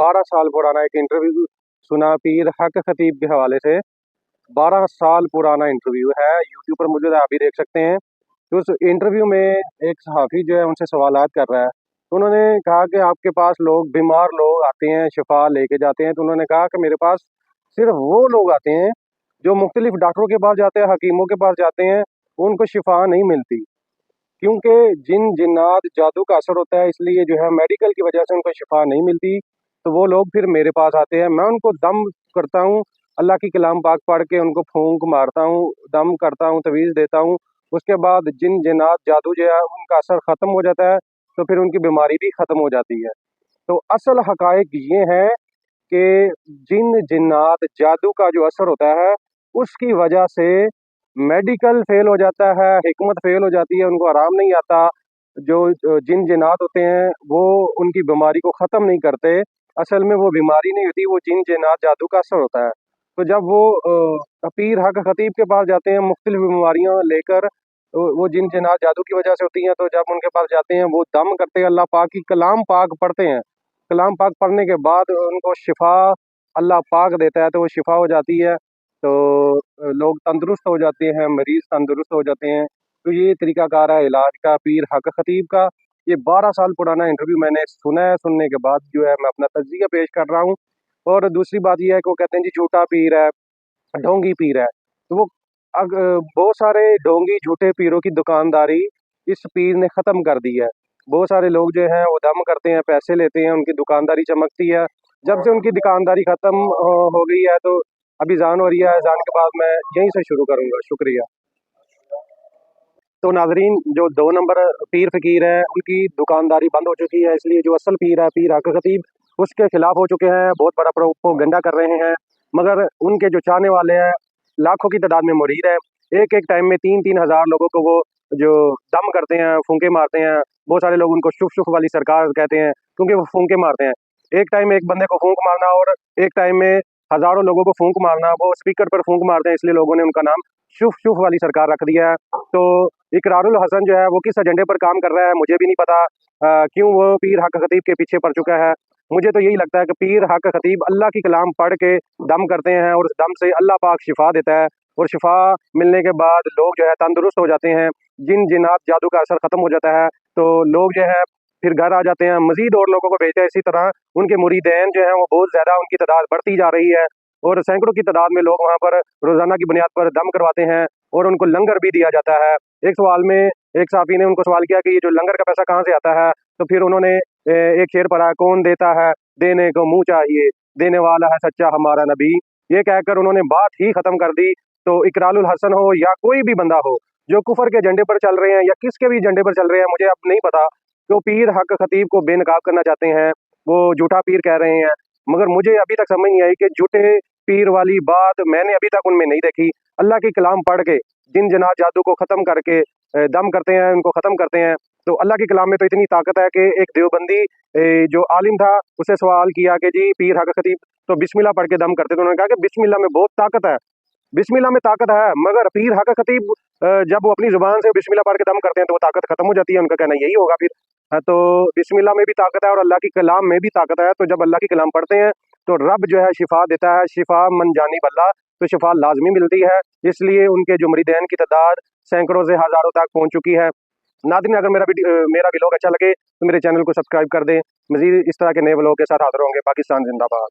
12 साल पुराना एक इंटरव्यू सुना पीर हक खतीब के हवाले से। 12 साल पुराना इंटरव्यू है, यूट्यूब पर मौजूद है, आप भी देख सकते हैं। तो उस इंटरव्यू में एक सहाफ़ी जो है उनसे सवालात कर रहा है। तो उन्होंने कहा कि आपके पास लोग बीमार लोग आते हैं, शिफा लेके जाते हैं। तो उन्होंने कहा कि मेरे पास सिर्फ वो लोग आते हैं जो मुख्तलिफ डॉक्टरों के पास जाते हैं, हकीमों के पास जाते हैं, उनको शिफा नहीं मिलती, क्योंकि जिन जिन्नात जादू का असर होता है, इसलिए जो है मेडिकल की वजह से उनको शिफा नहीं मिलती। तो वो लोग फिर मेरे पास आते हैं, मैं उनको दम करता हूँ, अल्लाह की कलाम पाक पढ़ के उनको फूंक मारता हूँ, दम करता हूँ, तवीज़ देता हूँ। उसके बाद जिन जिन्नात जादू जो है उनका असर ख़त्म हो जाता है, तो फिर उनकी बीमारी भी ख़त्म हो जाती है। तो असल हक़ाइक़ ये है कि जिन जिन्नात जादू का जो असर होता है, उसकी वजह से मेडिकल फेल हो जाता है, हिकमत फेल हो जाती है, उनको आराम नहीं आता। जो जिन जिन्नात होते हैं वो उनकी बीमारी को ख़त्म नहीं करते, असल में वो बीमारी नहीं होती, वो जिन जिन्नात जादू का असर होता है। तो जब वो पीर हक खतीब के पास जाते हैं मुख्तलिफ बीमारियाँ लेकर, वो जिन जिन्नात जादू की वजह से होती हैं, तो जब उनके पास जाते हैं वो दम करते हैं, अल्लाह पाक की कलाम पाक पढ़ते हैं। कलाम पाक पढ़ने के बाद उनको शिफा अल्लाह पाक देता है, तो वो शिफा हो जाती है। तो लोग तंदुरुस्त हो जाते हैं, मरीज़ तंदुरुस्त हो जाते हैं। तो ये तरीक़ाकार है इलाज का पीर हक खतीब का। ये 12 साल पुराना इंटरव्यू मैंने सुना है, सुनने के बाद जो है मैं अपना तज्ज़िया पेश कर रहा हूँ। और दूसरी बात ये है कि वो कहते हैं जी झूठा पीर है, ढोंगी पीर है। तो वो बहुत सारे ढोंगी झूठे पीरों की दुकानदारी इस पीर ने ख़त्म कर दी है। बहुत सारे लोग जो हैं वो दम करते हैं, पैसे लेते हैं, उनकी दुकानदारी चमकती है। जब से उनकी दुकानदारी ख़त्म हो गई है, तो अभी अज़ान हो रही है, अज़ान के बाद मैं यहीं से शुरू करूँगा। शुक्रिया। तो नाज़रीन, जो 2 नंबर पीर फ़कीर हैं, उनकी दुकानदारी बंद हो चुकी है, इसलिए जो असल पीर है, पीर हक खतीब, उसके खिलाफ़ हो चुके हैं, बहुत बड़ा प्रोपेगेंडा कर रहे हैं। मगर उनके जो चाहने वाले हैं, लाखों की तादाद में मुरीद हैं। एक-एक टाइम में 3-3 हज़ार लोगों को वो जो दम करते हैं, फूंके मारते हैं। बहुत सारे लोग उनको शुफ-शुफ वाली सरकार कहते हैं, क्योंकि वो फूंके मारते हैं। एक टाइम में एक बंदे को फूंक मारना और एक टाइम में हज़ारों लोगों को फूंक मारना, वो स्पीकर पर फूंक मारते हैं, इसलिए लोगों ने उनका नाम शुफ-शुफ वाली सरकार रख दिया है। तो इकरारुल हसन जो है वो किस एजेंडे पर काम कर रहा है मुझे भी नहीं पता, क्यों वो पीर हक खतीब के पीछे पड़ चुका है। मुझे तो यही लगता है कि पीर हक खतीब अल्लाह की कलाम पढ़ के दम करते हैं, और उस दम से अल्लाह पाक शिफा देता है, और शिफा मिलने के बाद लोग जो है तंदुरुस्त हो जाते हैं, जिन जिन्नात जादू का असर ख़त्म हो जाता है, तो लोग जो है फिर घर आ जाते हैं, मज़ीद और लोगों को भेजते हैं। इसी तरह उनके मुरीदैन जो हैं वो बहुत ज़्यादा उनकी तादाद बढ़ती जा रही है, और सैकड़ों की तादाद में लोग वहाँ पर रोज़ाना की बुनियाद पर दम करवाते हैं, और उनको लंगर भी दिया जाता है। एक सवाल में एक साफ़ी ने उनको सवाल किया कि ये जो लंगर का पैसा कहाँ से आता है? तो फिर उन्होंने एक शेर पढ़ा, कौन देता है देने को मुँह चाहिए, देने वाला है सच्चा हमारा नबी। ये कहकर उन्होंने बात ही ख़त्म कर दी। तो इकरारुल हसन हो या कोई भी बंदा हो जो कुफर के एजेंडे पर चल रहे हैं या किसके भी एजेंडे पर चल रहे हैं, मुझे अब नहीं पता, जो पीर हक खतीब को बेनकाब करना चाहते हैं, वो झूठा पीर कह रहे हैं। मगर मुझे अभी तक समझ नहीं आई कि झूठे पीर वाली बात मैंने अभी तक उनमें नहीं देखी। अल्लाह की कलाम पढ़ के जिन जिन्नात जादू को ख़त्म करके दम करते हैं, उनको ख़त्म करते हैं। तो अल्लाह की कलाम में तो इतनी ताकत है कि एक देवबंदी जो आलिम था, उससे सवाल किया कि जी पीर हक खतीब तो बिस्मिल्लाह पढ़ के दम करते, तो उन्होंने कहा कि बिस्मिल्लाह में बहुत ताकत है, बिस्मिल्लाह में ताकत है। मगर पीर हक खतीब जब वो अपनी ज़ुबान से बिस्मिल्लाह पढ़ के दम करते हैं, तो वो ताकत ख़त्म हो जाती है। उनका कहना यही होगा फिर। तो बिस्मिल्लाह में भी ताकत है और अल्लाह की कलाम में भी ताकत है। तो जब अल्लाह की कलाम पढ़ते हैं, तो रब जो है शिफा देता है, शिफा मन जानिब अल्लाह, तो शिफा लाज़मी मिलती है। इसलिए उनके जो मुरीदैन की तादाद सैकड़ों से हज़ारों तक पहुँच चुकी है। नाज़रीन, अगर मेरा व्लॉग अच्छा लगे तो मेरे चैनल को सब्सक्राइब कर दें। मज़ीद इस तरह के नए व्लॉग के साथ हाज़िर होंगे। पाकिस्तान ज़िंदाबाद।